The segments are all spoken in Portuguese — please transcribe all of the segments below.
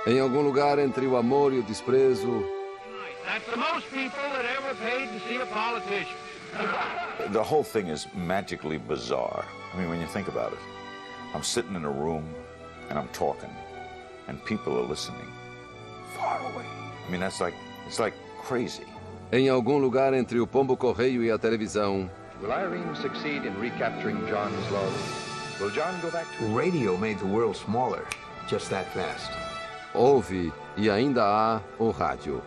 Em algum lugar entre o amor e o desprezo, That's the most people that ever paid to see a politician. The whole thing is magically bizarre. I mean, when you think about it, I'm sitting in a room and I'm talking, and people are listening far away. I mean, it's like crazy. em algum lugar entre o pombo-correio e a televisão, Will Irene succeed in recapturing John's love? Will John go back to... Radio made the world smaller, just that fast. houve e ainda há o rádio.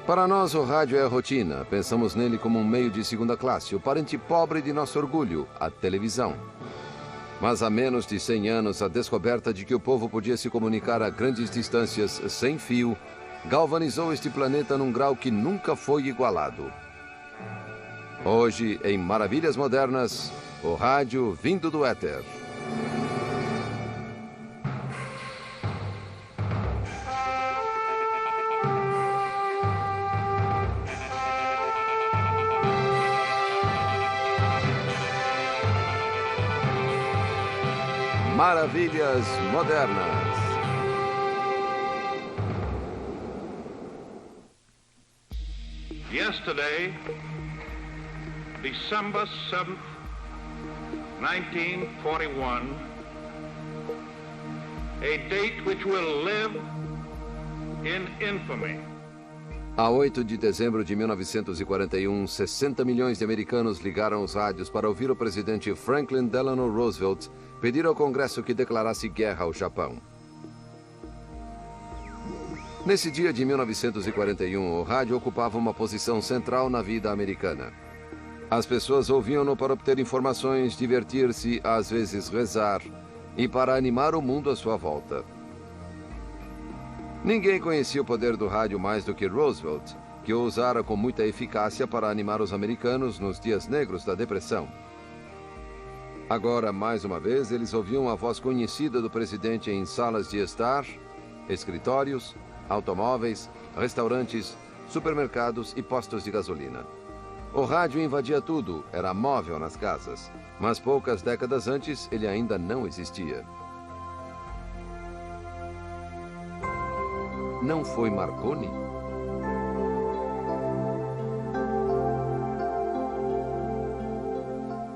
Para nós, o rádio é a rotina. Pensamos nele como um meio de segunda classe, o parente pobre de nosso orgulho, a televisão. Mas há menos de 100 anos, a descoberta de que o povo podia se comunicar a grandes distâncias sem fio galvanizou este planeta num grau que nunca foi igualado. Hoje, em Maravilhas Modernas, o rádio vindo do éter. Maravilhas Modernas. Yesterday, December 7th, 1941, a date which will live in infamy. A 8 de dezembro de 1941, 60 milhões de americanos ligaram os rádios para ouvir o presidente Franklin Delano Roosevelt pedir ao Congresso que declarasse guerra ao Japão. Nesse dia de 1941, o rádio ocupava uma posição central na vida americana. As pessoas ouviam-no para obter informações, divertir-se, às vezes rezar, e para animar o mundo à sua volta. Ninguém conhecia o poder do rádio mais do que Roosevelt, que o usara com muita eficácia para animar os americanos nos dias negros da Depressão. Agora, mais uma vez, eles ouviam a voz conhecida do presidente em salas de estar, escritórios, automóveis, restaurantes, supermercados e postos de gasolina. O rádio invadia tudo, era móvel nas casas, mas poucas décadas antes ele ainda não existia. Não foi Marconi?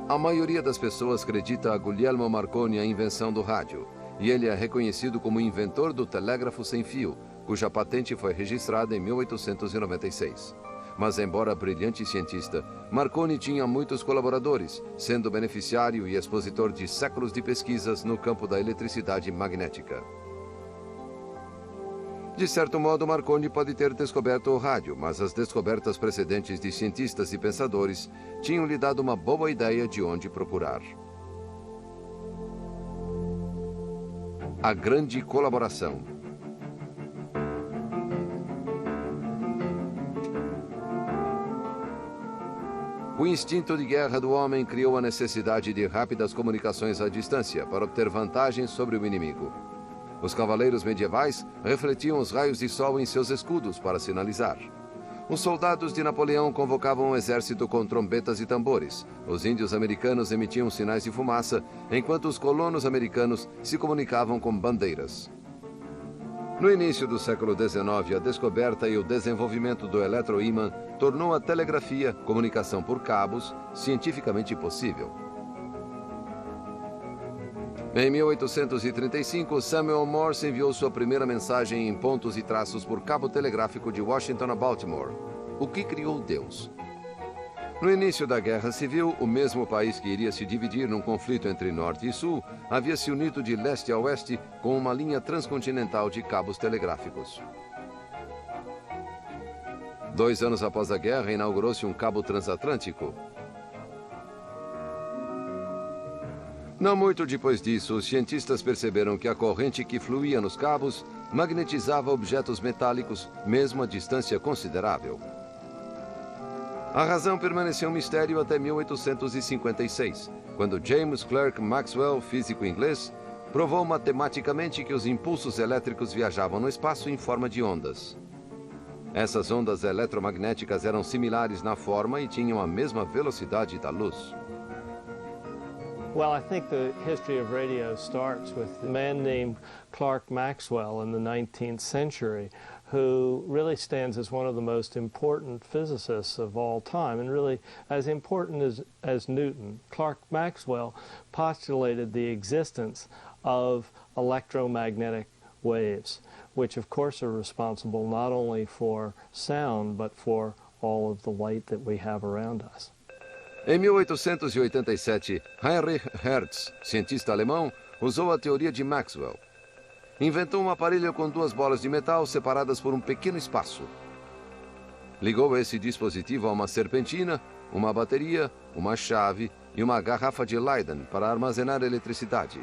A maioria das pessoas acredita a Guglielmo Marconi a invenção do rádio, e ele é reconhecido como inventor do telégrafo sem fio, cuja patente foi registrada em 1896. Mas, embora brilhante cientista, Marconi tinha muitos colaboradores, sendo beneficiário e expositor de séculos de pesquisas no campo da eletricidade magnética. De certo modo, Marconi pode ter descoberto o rádio, mas as descobertas precedentes de cientistas e pensadores tinham lhe dado uma boa ideia de onde procurar. A grande colaboração. O instinto de guerra do homem criou a necessidade de rápidas comunicações à distância para obter vantagens sobre o inimigo. Os cavaleiros medievais refletiam os raios de sol em seus escudos para sinalizar. Os soldados de Napoleão convocavam um exército com trombetas e tambores. Os índios americanos emitiam sinais de fumaça, enquanto os colonos americanos se comunicavam com bandeiras. No início do século XIX, a descoberta e o desenvolvimento do eletroímã tornou a telegrafia, comunicação por cabos, cientificamente possível. Em 1835, Samuel Morse enviou sua primeira mensagem em pontos e traços por cabo telegráfico de Washington a Baltimore, o que criou Deus. No início da Guerra Civil, o mesmo país que iria se dividir num conflito entre Norte e Sul havia se unido de leste a oeste com uma linha transcontinental de cabos telegráficos. 2 anos após a guerra, inaugurou-se um cabo transatlântico. Não muito depois disso, os cientistas perceberam que a corrente que fluía nos cabos magnetizava objetos metálicos, mesmo a distância considerável. A razão permaneceu um mistério até 1856, quando James Clerk Maxwell, físico inglês, provou matematicamente que os impulsos elétricos viajavam no espaço em forma de ondas. Essas ondas eletromagnéticas eram similares na forma e tinham a mesma velocidade da luz. Well, I think the history of radio starts with a man named Clerk Maxwell in the 19th century, who really stands as one of the most important physicists of all time, and really as important as Newton. Clerk Maxwell postulated the existence of electromagnetic waves, which of course are responsible not only for sound, but for all of the light that we have around us. Em 1887, Heinrich Hertz, cientista alemão, usou a teoria de Maxwell. Inventou um aparelho com duas bolas de metal separadas por um pequeno espaço. Ligou esse dispositivo a uma serpentina, uma bateria, uma chave e uma garrafa de Leyden para armazenar eletricidade.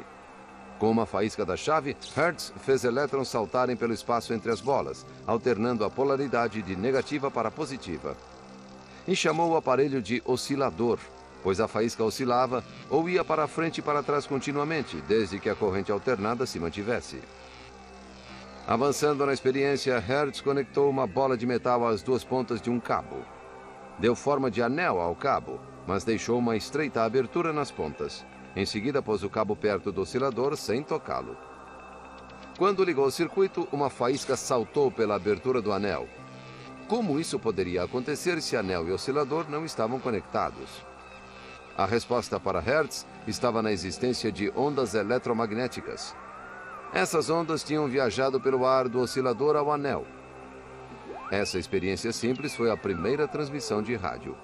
Com uma faísca da chave, Hertz fez elétrons saltarem pelo espaço entre as bolas, alternando a polaridade de negativa para positiva. E chamou o aparelho de oscilador, pois a faísca oscilava ou ia para frente e para trás continuamente, desde que a corrente alternada se mantivesse. Avançando na experiência, Hertz conectou uma bola de metal às duas pontas de um cabo. Deu forma de anel ao cabo, mas deixou uma estreita abertura nas pontas. Em seguida, pôs o cabo perto do oscilador sem tocá-lo. Quando ligou o circuito, uma faísca saltou pela abertura do anel. Como isso poderia acontecer se anel e oscilador não estavam conectados? A resposta para Hertz estava na existência de ondas eletromagnéticas. Essas ondas tinham viajado pelo ar do oscilador ao anel. Essa experiência simples foi a primeira transmissão de rádio.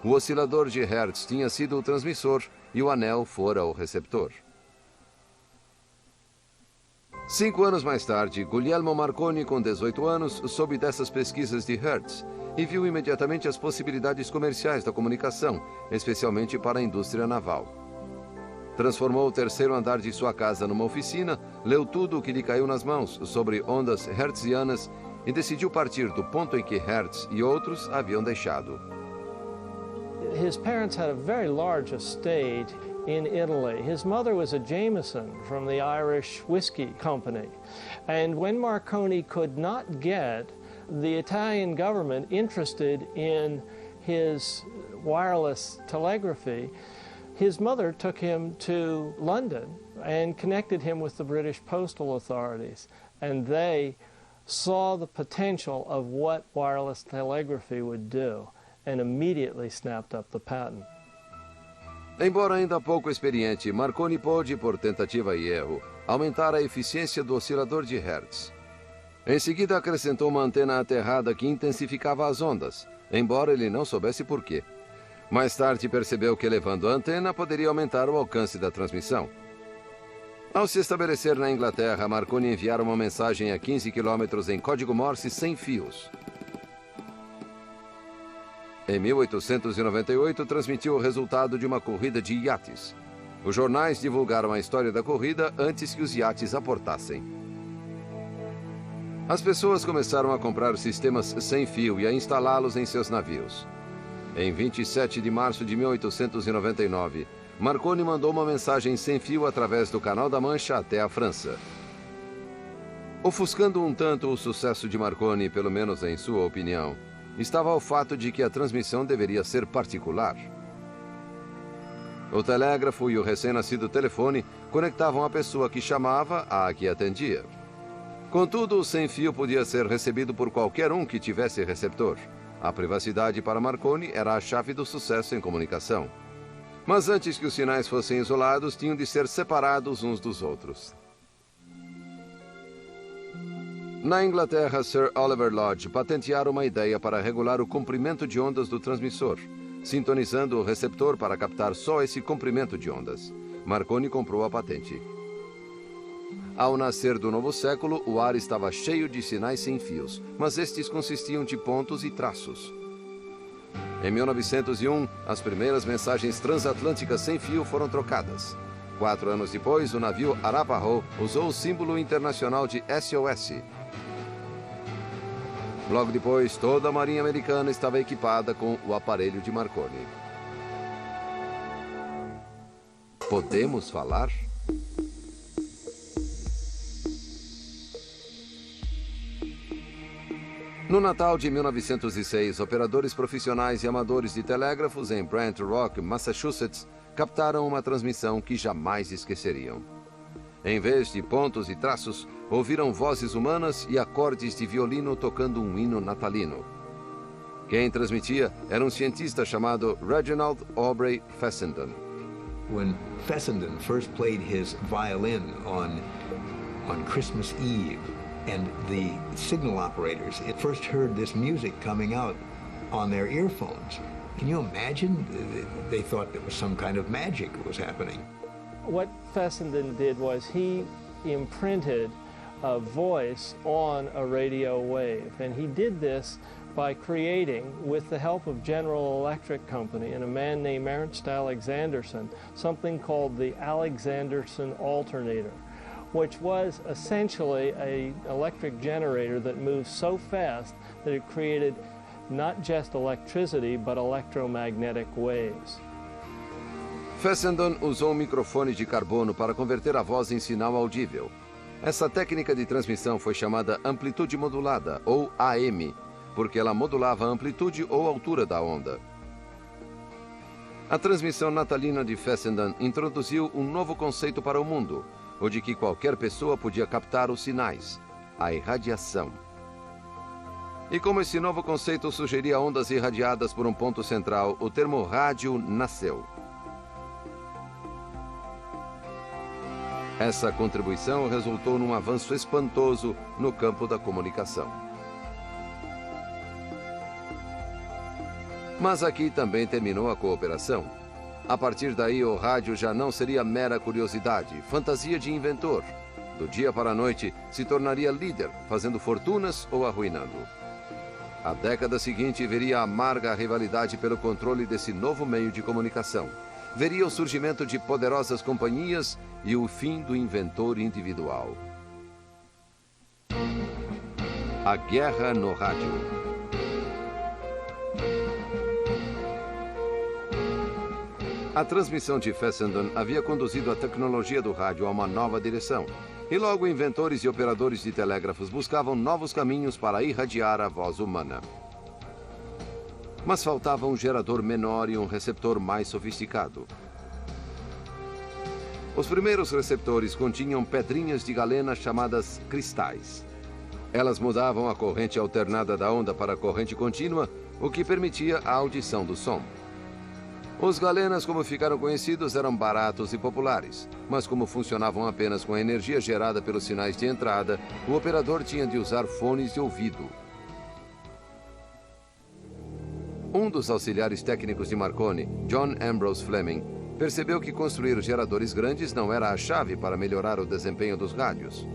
O oscilador de Hertz tinha sido o transmissor e o anel fora o receptor. 5 anos mais tarde, Guglielmo Marconi, com 18 anos, soube dessas pesquisas de Hertz e viu imediatamente as possibilidades comerciais da comunicação, especialmente para a indústria naval. Transformou o terceiro andar de sua casa numa oficina, leu tudo o que lhe caiu nas mãos sobre ondas hertzianas e decidiu partir do ponto em que Hertz e outros haviam deixado. His parents had a very large estate in Italy. His mother was a Jameson from the Irish Whiskey Company. And when Marconi could not get the Italian government interested in his wireless telegraphy, his mother took him to London and connected him with the British postal authorities. And they saw the potential of what wireless telegraphy would do and immediately snapped up the patent. Embora ainda pouco experiente, Marconi pôde, por tentativa e erro, aumentar a eficiência do oscilador de Hertz. Em seguida, acrescentou uma antena aterrada que intensificava as ondas, embora ele não soubesse por quê. Mais tarde, percebeu que elevando a antena poderia aumentar o alcance da transmissão. Ao se estabelecer na Inglaterra, Marconi enviara uma mensagem a 15 quilômetros em código Morse sem fios. Em 1898, transmitiu o resultado de uma corrida de iates. Os jornais divulgaram a história da corrida antes que os iates aportassem. As pessoas começaram a comprar sistemas sem fio e a instalá-los em seus navios. Em 27 de março de 1899, Marconi mandou uma mensagem sem fio através do Canal da Mancha até a França. Ofuscando um tanto o sucesso de Marconi, pelo menos em sua opinião, estava o fato de que a transmissão deveria ser particular. O telégrafo e o recém-nascido telefone conectavam a pessoa que chamava à que atendia. Contudo, o sem-fio podia ser recebido por qualquer um que tivesse receptor. A privacidade para Marconi era a chave do sucesso em comunicação. Mas antes que os sinais fossem isolados, tinham de ser separados uns dos outros. Na Inglaterra, Sir Oliver Lodge patenteara uma ideia para regular o comprimento de ondas do transmissor, sintonizando o receptor para captar só esse comprimento de ondas. Marconi comprou a patente. Ao nascer do novo século, o ar estava cheio de sinais sem fios, mas estes consistiam de pontos e traços. Em 1901, as primeiras mensagens transatlânticas sem fio foram trocadas. 4 anos depois, o navio Arapahoe usou o símbolo internacional de SOS. Logo depois, toda a Marinha Americana estava equipada com o aparelho de Marconi. Podemos falar? No Natal de 1906, operadores profissionais e amadores de telégrafos em Brant Rock, Massachusetts, captaram uma transmissão que jamais esqueceriam. Em vez de pontos e traços, ouviram vozes humanas e acordes de violino tocando um hino natalino. Quem transmitia era um cientista chamado Reginald Aubrey Fessenden. When Fessenden first played his violin on Christmas Eve, and the signal operators at first heard this music coming out on their earphones, can you imagine? They thought there was some kind of magic that was happening. What Fessenden did was he imprinted a voice on a radio wave, and he did this by creating, with the help of General Electric Company and a man named Ernst Alexanderson, something called the Alexanderson alternator, which was essentially an electric generator that moved so fast that it created not just electricity, but electromagnetic waves. Fessenden usou um microfone de carbono para converter a voz em sinal audível. Essa técnica de transmissão foi chamada amplitude modulada, ou AM, porque ela modulava a amplitude ou altura da onda. A transmissão natalina de Fessenden introduziu um novo conceito para o mundo, o de que qualquer pessoa podia captar os sinais, a irradiação. E como esse novo conceito sugeria ondas irradiadas por um ponto central, o termo rádio nasceu. Essa contribuição resultou num avanço espantoso no campo da comunicação. Mas aqui também terminou a cooperação. A partir daí, o rádio já não seria mera curiosidade, fantasia de inventor. Do dia para a noite, se tornaria líder, fazendo fortunas ou arruinando. A década seguinte veria a amarga rivalidade pelo controle desse novo meio de comunicação. Veria o surgimento de poderosas companhias e o fim do inventor individual. A guerra no rádio. A transmissão de Fessenden havia conduzido a tecnologia do rádio a uma nova direção, e logo inventores e operadores de telégrafos buscavam novos caminhos para irradiar a voz humana. Mas faltava um gerador menor e um receptor mais sofisticado. Os primeiros receptores continham pedrinhas de galena chamadas cristais. Elas mudavam a corrente alternada da onda para a corrente contínua, o que permitia a audição do som. Os galenas, como ficaram conhecidos, eram baratos e populares, mas como funcionavam apenas com a energia gerada pelos sinais de entrada, o operador tinha de usar fones de ouvido. Um dos auxiliares técnicos de Marconi, John Ambrose Fleming, percebeu que construir geradores grandes não era a chave para melhorar o desempenho dos rádios.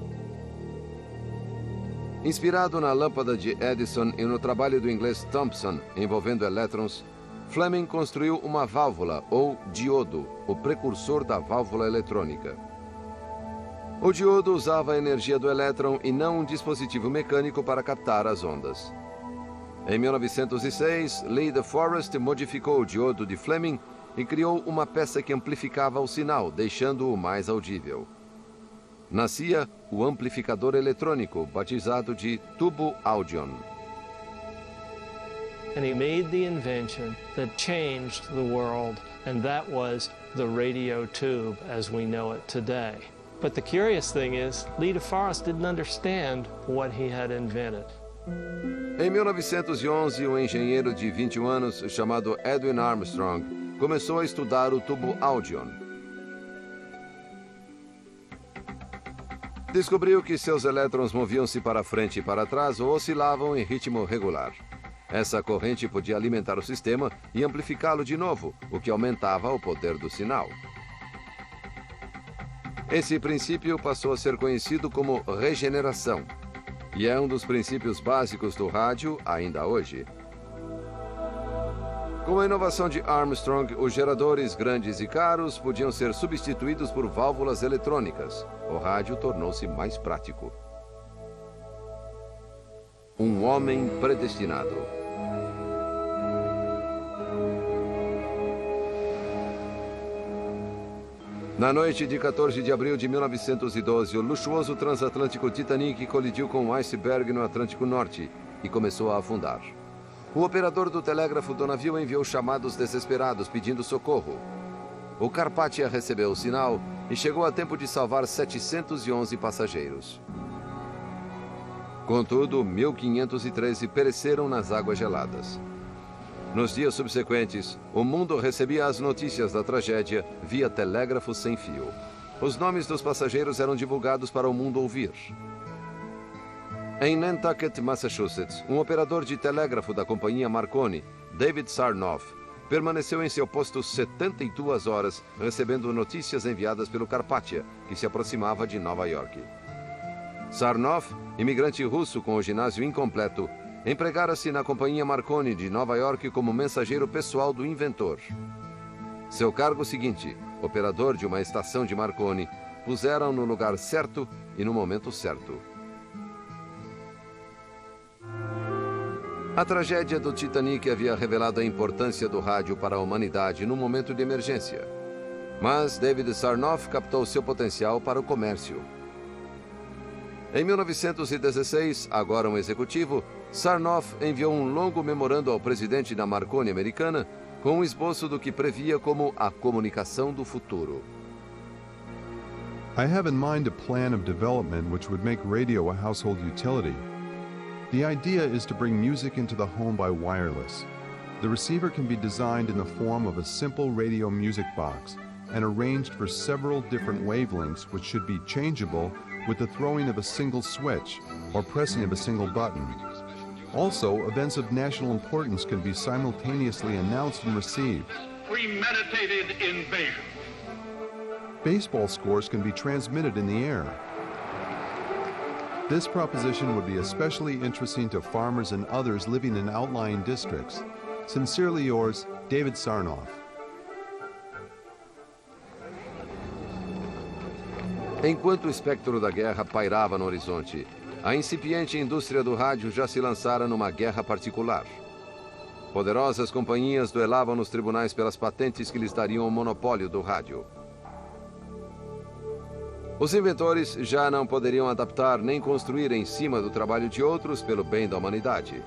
Inspirado na lâmpada de Edison e no trabalho do inglês Thomson envolvendo elétrons, Fleming construiu uma válvula, ou diodo, o precursor da válvula eletrônica. O diodo usava a energia do elétron e não um dispositivo mecânico para captar as ondas. Em 1906, Lee de Forest modificou o diodo de Fleming e criou uma peça que amplificava o sinal, deixando-o mais audível. Nascia o amplificador eletrônico, batizado de tubo audion. And he made the invention that changed the world, and that was the radio tube as we know it today. But the curious thing is, Lee de Forest didn't understand what he had invented. Em 1911, um engenheiro de 21 anos chamado Edwin Armstrong começou a estudar o tubo audion. Descobriu que seus elétrons moviam-se para frente e para trás ou oscilavam em ritmo regular. Essa corrente podia alimentar o sistema e amplificá-lo de novo, o que aumentava o poder do sinal. Esse princípio passou a ser conhecido como regeneração, e é um dos princípios básicos do rádio ainda hoje. Com a inovação de Armstrong, os geradores grandes e caros podiam ser substituídos por válvulas eletrônicas. O rádio tornou-se mais prático. Um homem predestinado. Na noite de 14 de abril de 1912, o luxuoso transatlântico Titanic colidiu com um iceberg no Atlântico Norte e começou a afundar. O operador do telégrafo do navio enviou chamados desesperados pedindo socorro. o Carpathia recebeu o sinal e chegou a tempo de salvar 711 passageiros. Contudo, 1.513 pereceram nas águas geladas. Nos dias subsequentes, o mundo recebia as notícias da tragédia via telégrafo sem fio. Os nomes dos passageiros eram divulgados para o mundo ouvir. Em Nantucket, Massachusetts, um operador de telégrafo da companhia Marconi, David Sarnoff, permaneceu em seu posto 72 horas, recebendo notícias enviadas pelo Carpathia, que se aproximava de Nova York. Sarnoff, imigrante russo com o ginásio incompleto, empregara-se na companhia Marconi de Nova York como mensageiro pessoal do inventor. Seu cargo seguinte, operador de uma estação de Marconi, puseram no lugar certo e no momento certo. A tragédia do Titanic havia revelado a importância do rádio para a humanidade num momento de emergência. Mas David Sarnoff captou seu potencial para o comércio. Em 1916, agora um executivo, Sarnoff enviou um longo memorando ao presidente da Marconi americana com um esboço do que previa como a comunicação do futuro. I have in mind a plan of development which would make radio a household utility. The idea is to bring music into the home by wireless. The receiver can be designed in the form of a simple radio music box and arranged for several different wavelengths which should be changeable with the throwing of a single switch or pressing of a single button. Also, events of national importance can be simultaneously announced and received. Premeditated invasion. Baseball scores can be transmitted in the air. This proposition would be especially interesting to farmers and others living in outlying districts. Sincerely yours, David Sarnoff. Enquanto o espectro da guerra pairava no horizonte, a incipiente indústria do rádio já se lançara numa guerra particular. Poderosas companhias duelavam nos tribunais pelas patentes que lhes dariam o monopólio do rádio. Os inventores já não poderiam adaptar nem construir em cima do trabalho de outros pelo bem da humanidade.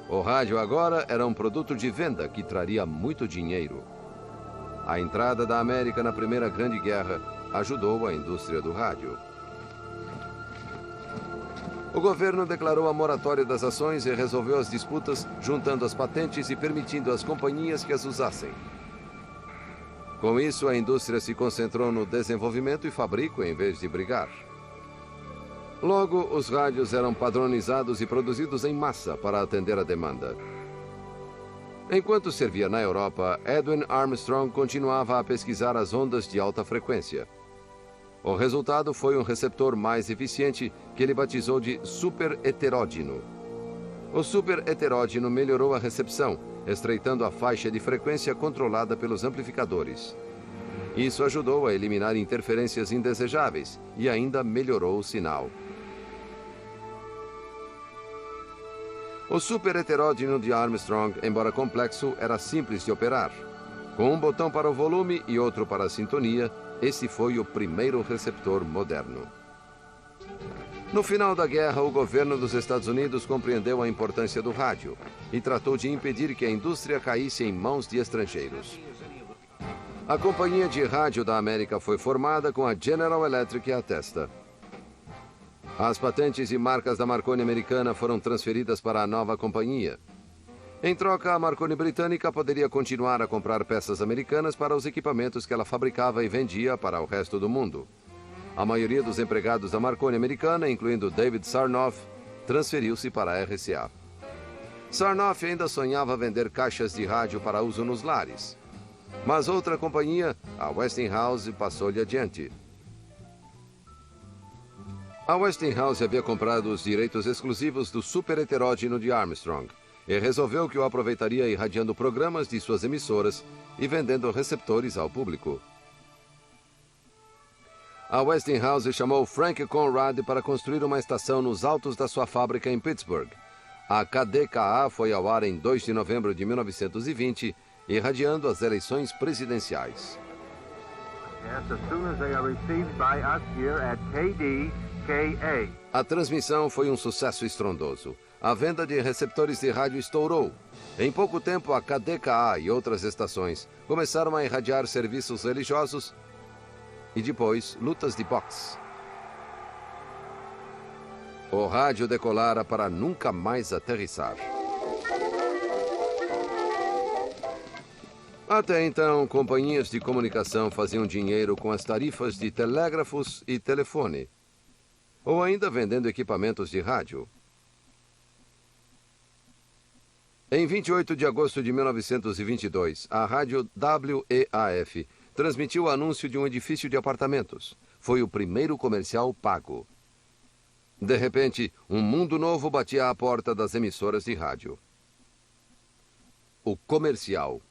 O rádio agora era um produto de venda que traria muito dinheiro. A entrada da América na Primeira Grande Guerra ajudou a indústria do rádio. O governo declarou a moratória das ações e resolveu as disputas, juntando as patentes e permitindo às companhias que as usassem. Com isso, a indústria se concentrou no desenvolvimento e fabrico em vez de brigar. Logo, os rádios eram padronizados e produzidos em massa para atender a demanda. Enquanto servia na Europa, Edwin Armstrong continuava a pesquisar as ondas de alta frequência. O resultado foi um receptor mais eficiente que ele batizou de super-heteródino. O super-heteródino melhorou a recepção, estreitando a faixa de frequência controlada pelos amplificadores. Isso ajudou a eliminar interferências indesejáveis e ainda melhorou o sinal. O super-heteródino de Armstrong, embora complexo, era simples de operar. Com um botão para o volume e outro para a sintonia, esse foi o primeiro receptor moderno. No final da guerra, o governo dos Estados Unidos compreendeu a importância do rádio e tratou de impedir que a indústria caísse em mãos de estrangeiros. A Companhia de Rádio da América foi formada com a General Electric à testa. As patentes e marcas da Marconi americana foram transferidas para a nova companhia. Em troca, a Marconi britânica poderia continuar a comprar peças americanas para os equipamentos que ela fabricava e vendia para o resto do mundo. A maioria dos empregados da Marconi americana, incluindo David Sarnoff, transferiu-se para a RCA. Sarnoff ainda sonhava vender caixas de rádio para uso nos lares. Mas outra companhia, a Westinghouse, passou-lhe adiante. A Westinghouse havia comprado os direitos exclusivos do super-heteródino de Armstrong e resolveu que o aproveitaria irradiando programas de suas emissoras e vendendo receptores ao público. A Westinghouse chamou Frank Conrad para construir uma estação nos altos da sua fábrica em Pittsburgh. A KDKA foi ao ar em 2 de novembro de 1920, irradiando as eleições presidenciais. A transmissão foi um sucesso estrondoso. a venda de receptores de rádio estourou. Em pouco tempo, a KDKA e outras estações começaram a irradiar serviços religiosos e depois lutas de boxe. O rádio decolara para nunca mais aterrissar. Até então, companhias de comunicação faziam dinheiro com as tarifas de telégrafos e telefone, ou ainda vendendo equipamentos de rádio. Em 28 de agosto de 1922, a rádio WEAF transmitiu o anúncio de um edifício de apartamentos. Foi o primeiro comercial pago. De repente, um mundo novo batia à porta das emissoras de rádio. O comercial.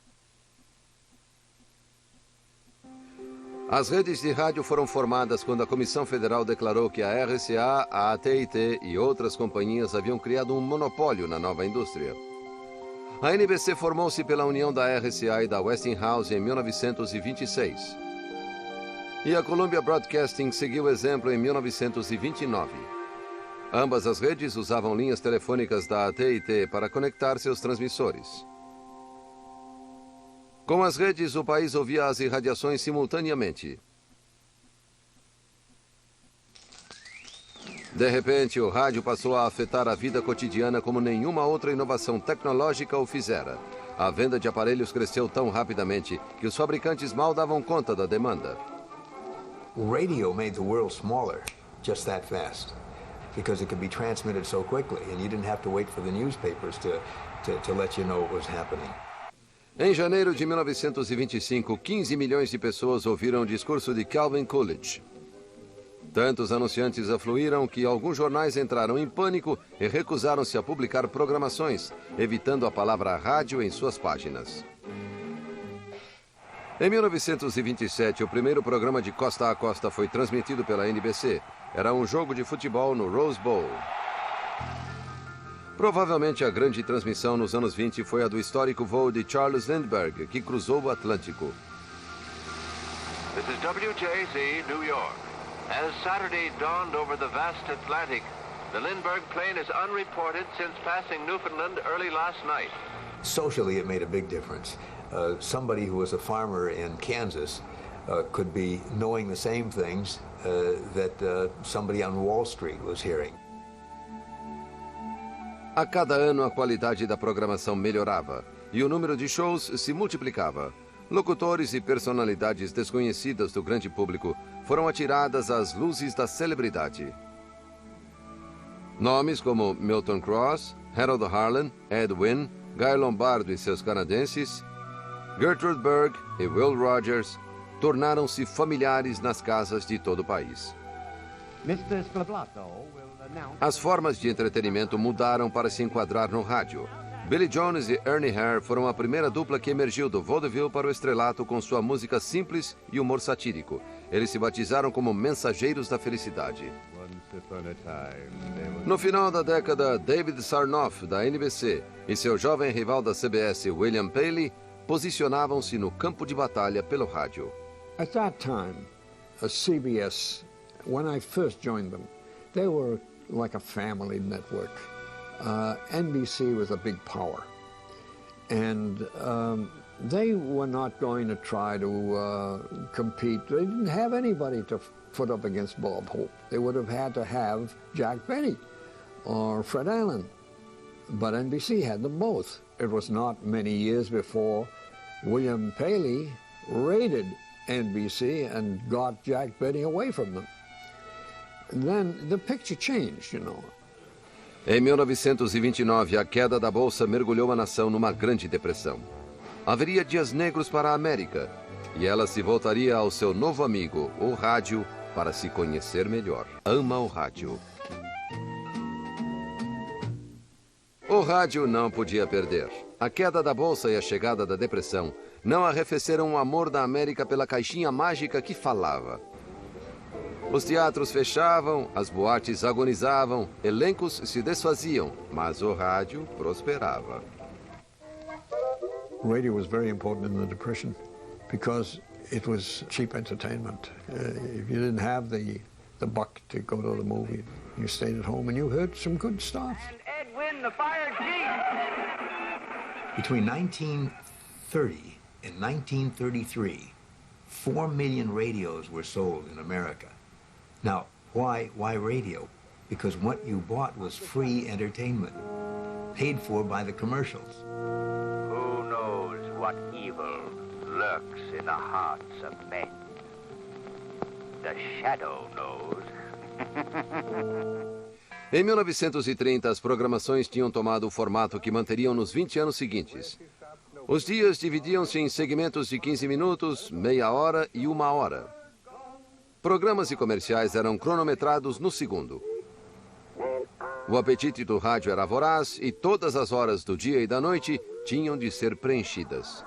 As redes de rádio foram formadas quando a Comissão Federal declarou que a RCA, a AT&T e outras companhias haviam criado um monopólio na nova indústria. A NBC formou-se pela união da RCA e da Westinghouse em 1926. E a Columbia Broadcasting seguiu o exemplo em 1929. Ambas as redes usavam linhas telefônicas da AT&T para conectar seus transmissores. Com as redes, o país ouvia as irradiações simultaneamente. De repente, o rádio passou a afetar a vida cotidiana como nenhuma outra inovação tecnológica o fizera. A venda de aparelhos cresceu tão rapidamente que os fabricantes mal davam conta da demanda. Radio made the world smaller just that fast because it could be transmitted so quickly and you didn't have to wait for the newspapers to let you know what was happening. Em janeiro de 1925, 15 milhões de pessoas ouviram o discurso de Calvin Coolidge. Tantos anunciantes afluíram que alguns jornais entraram em pânico e recusaram-se a publicar programações, evitando a palavra rádio em suas páginas. Em 1927, o primeiro programa de costa a costa foi transmitido pela NBC. Era um jogo de futebol no Rose Bowl. Provavelmente a grande transmissão nos anos 20 foi a do histórico voo de Charles Lindbergh, que cruzou o Atlântico. This is WJZ, New York. As Saturday dawned over the vast Atlantic, the Lindbergh plane is unreported since passing Newfoundland early last night. Socially, it made a big difference. Somebody who was a farmer in Kansas could be knowing the same things that somebody on Wall Street was hearing. A cada ano, a qualidade da programação melhorava e o número de shows se multiplicava. Locutores e personalidades desconhecidas do grande público foram atiradas às luzes da celebridade. Nomes como Milton Cross, Harold Harlan, Ed Wynn, Guy Lombardo e seus canadenses, Gertrude Berg e Will Rogers tornaram-se familiares nas casas de todo o país. As formas de entretenimento mudaram para se enquadrar no rádio. Billy Jones e Ernie Hare foram a primeira dupla que emergiu do vaudeville para o estrelato com sua música simples e humor satírico. Eles se batizaram como Mensageiros da Felicidade. No final da década, David Sarnoff, da NBC, e seu jovem rival da CBS, William Paley, posicionavam-se no campo de batalha pelo rádio. At that time, a CBS, when I first joined them, they were like a family network. NBC was a big power, and they were not going to try to compete. They didn't have anybody to put up against Bob Hope. They would have had to have Jack Benny or Fred Allen, but NBC had them both. It was not many years before William Paley raided NBC and got Jack Benny away from them. And then the picture changed, you know. Em 1929, a queda da Bolsa mergulhou a nação numa grande depressão. Haveria dias negros para a América, e ela se voltaria ao seu novo amigo, o rádio, para se conhecer melhor. Ama o rádio. O rádio não podia perder. A queda da Bolsa e a chegada da depressão não arrefeceram o amor da América pela caixinha mágica que falava. Os teatros fechavam, as boates agonizavam, elencos se desfaziam, mas o rádio prosperava. Radio was very important in the Depression because it was cheap entertainment. If you didn't have the buck to go to the movie, you stayed at home and you heard some good stuff. And Ed Wynn, the fired Jeep. Between 1930 and 1933, 4 million radios were sold in America. Now, why radio? Because what you bought was free entertainment, paid for by the commercials. Who knows what evil lurks in the hearts of men? The Shadow knows. Em 1930, as programações tinham tomado o formato que manteriam nos 20 anos seguintes. Os dias dividiam-se em segmentos de 15 minutos, meia hora e 1 hora. Programas e comerciais eram cronometrados no segundo. O apetite do rádio era voraz e todas as horas do dia e da noite tinham de ser preenchidas.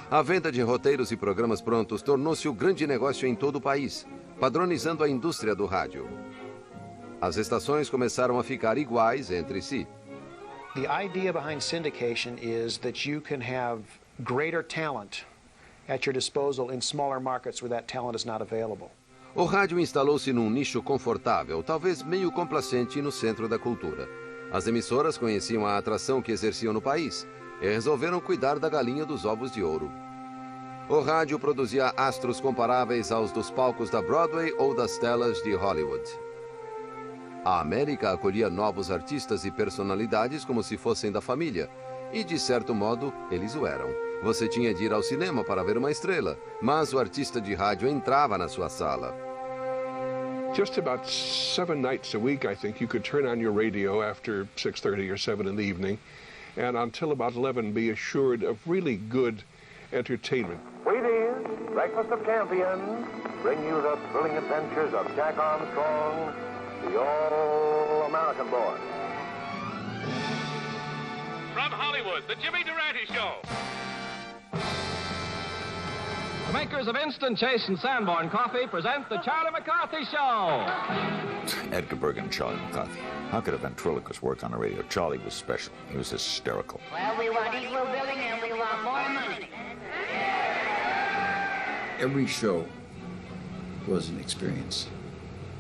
A venda de roteiros e programas prontos tornou-se o grande negócio em todo o país, padronizando a indústria do rádio. As estações começaram a ficar iguais entre si. The idea behind syndication is that you can have greater talent at your disposal in smaller markets where that talent is not available. O rádio instalou-se num nicho confortável, talvez meio complacente, no centro da cultura. As emissoras conheciam a atração que exerciam no país e resolveram cuidar da galinha dos ovos de ouro. O rádio produzia astros comparáveis aos dos palcos da Broadway ou das telas de Hollywood. A América acolhia novos artistas e personalidades como se fossem da família, e de certo modo eles o eram. Você tinha de ir ao cinema para ver uma estrela, mas o artista de rádio entrava na sua sala. Just about 7 nights a week, I think, you could turn on your radio after 6:30 or 7 in the evening, and until about 11 be assured of really good entertainment. Wheaties, Breakfast of Champions, bring you the thrilling adventures of Jack Armstrong, the all-American boy. From Hollywood, the Jimmy Durante Show. The makers of Instant Chase and Sanborn Coffee present the Charlie McCarthy Show. Edgar Bergen and Charlie McCarthy. How could a ventriloquist work on the radio? Charlie was special. He was hysterical. Well, we want equal billing and we want more money. Every show was an experience.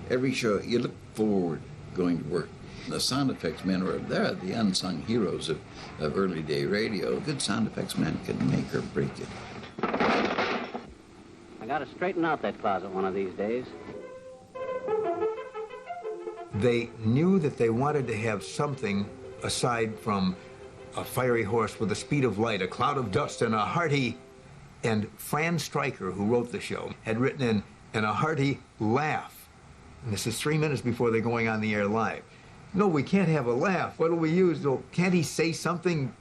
Every show, you look forward going to work. The sound effects men were there, the unsung heroes of early day radio. A good sound effects man can make or break it. I got to straighten out that closet one of these days. They knew that they wanted to have something aside from a fiery horse with the speed of light, a cloud of dust, and a hearty. And Fran Stryker, who wrote the show, had written in, and a hearty laugh. And this is 3 minutes before they're going on the air live. No, we can't have a laugh. What do we use? Oh, can't he say something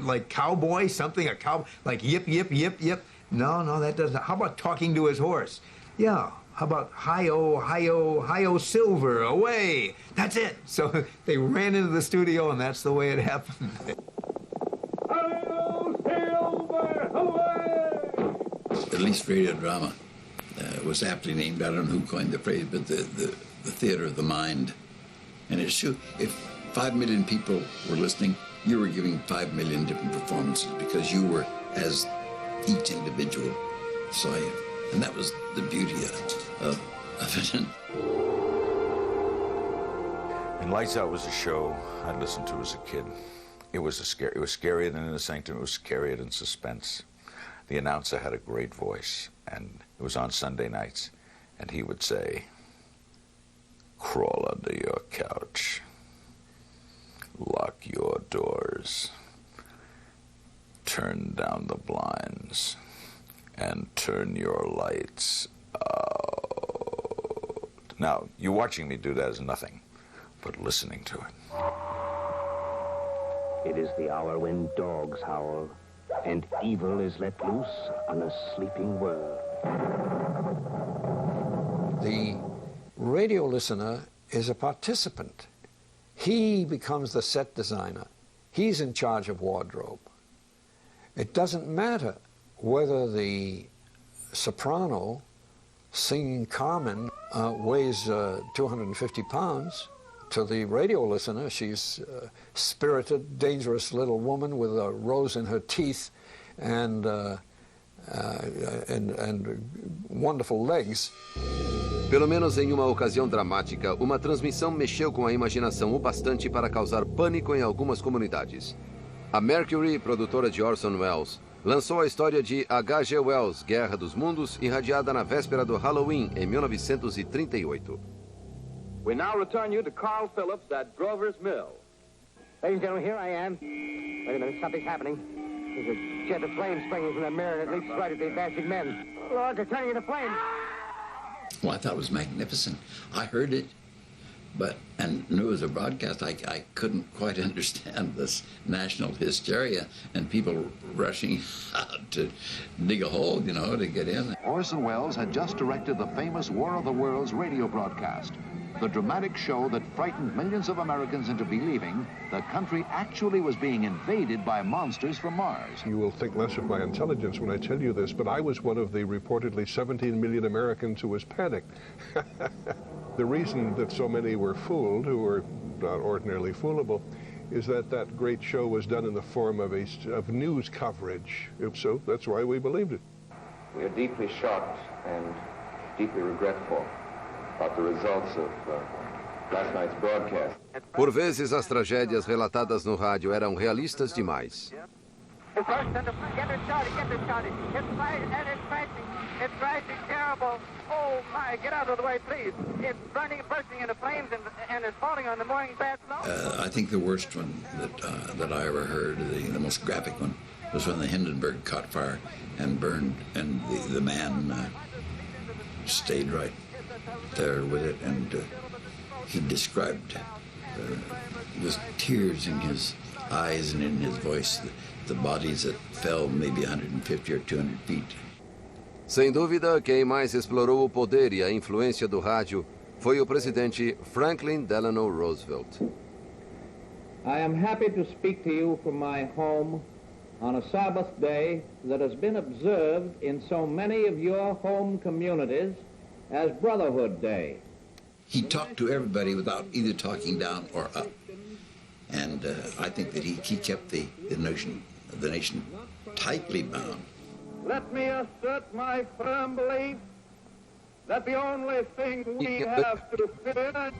like cowboy, something, a cow, like yip, yip, yip, yip? No, that doesn't. How about talking to his horse? Yeah, how about hi-oh, hi-oh, hi-oh, Silver, away? That's it. So they ran into the studio, and that's the way it happened. Hi-oh, Silver, away! At least radio drama was aptly named. I don't know who coined the phrase, but the theater of the mind. And it's true, if 5 million people were listening, you were giving 5 million different performances because you were as each individual saw you. And that was the beauty of it. And Lights Out was a show I'd listened to as a kid. It was scarier than In the Sanctum. It was scarier than Suspense. The announcer had a great voice, and it was on Sunday nights, and he would say, "Crawl under your couch, lock your doors, turn down the blinds, and turn your lights out." Now, you watching me do that is nothing, but listening to it. It is the hour when dogs howl, and evil is let loose on a sleeping world. The radio listener is a participant. He becomes the set designer. He's in charge of wardrobe. It doesn't matter whether the soprano singing Carmen weighs 250 pounds. To the radio listener, she's a spirited, dangerous little woman with a rose in her teeth and and wonderful legs. Pelo menos em uma ocasião dramática, uma transmissão mexeu com a imaginação o bastante para causar pânico em algumas comunidades. A Mercury, produtora de Orson Welles, lançou a história de H.G. Wells, Guerra dos Mundos, irradiada na véspera do Halloween, em 1938. We now return you to Carl Phillips at Grover's Mill. Ladies and gentlemen, here I am. Wait a minute, something's happening. There's a jet of flame springing from the mirror, and it leaps right at the advancing men. Lord, they're turning into flames. Well, I thought it was magnificent. I heard it, and knew it was a broadcast. I couldn't quite understand this national hysteria and people rushing out to dig a hole, to get in. Orson Welles had just directed the famous War of the Worlds radio broadcast, the dramatic show that frightened millions of Americans into believing the country actually was being invaded by monsters from Mars. You will think less of my intelligence when I tell you this, but I was one of the reportedly 17 million Americans who was panicked. The reason that so many were fooled, who were not ordinarily foolable, is that great show was done in the form of news coverage. So that's why we believed it. We are deeply shocked and deeply regretful about the results of last night's broadcast. Por vezes, as tragédias relatadas no rádio eram realistas demais. Get it started. It's rising terrible. Oh my, get out of the way, please. It's burning, bursting into flames, and it's falling on the morning bath snow. I think the worst one that I ever heard, the most graphic one, was when the Hindenburg caught fire and burned, and the man stayed right there with it, and he described with tears in his eyes and in his voice the bodies that fell maybe 150 or 200 feet. Sem dúvida, quem mais explorou o poder e a influência do rádio foi o presidente Franklin Delano Roosevelt. I am happy to speak to you from my home on a Sabbath day that has been observed in so many of your home communities as Brotherhood Day. He talked to everybody without either talking down or up. And I think that he kept the nation tightly bound. Let me assert my firm belief that the only thing we have to fear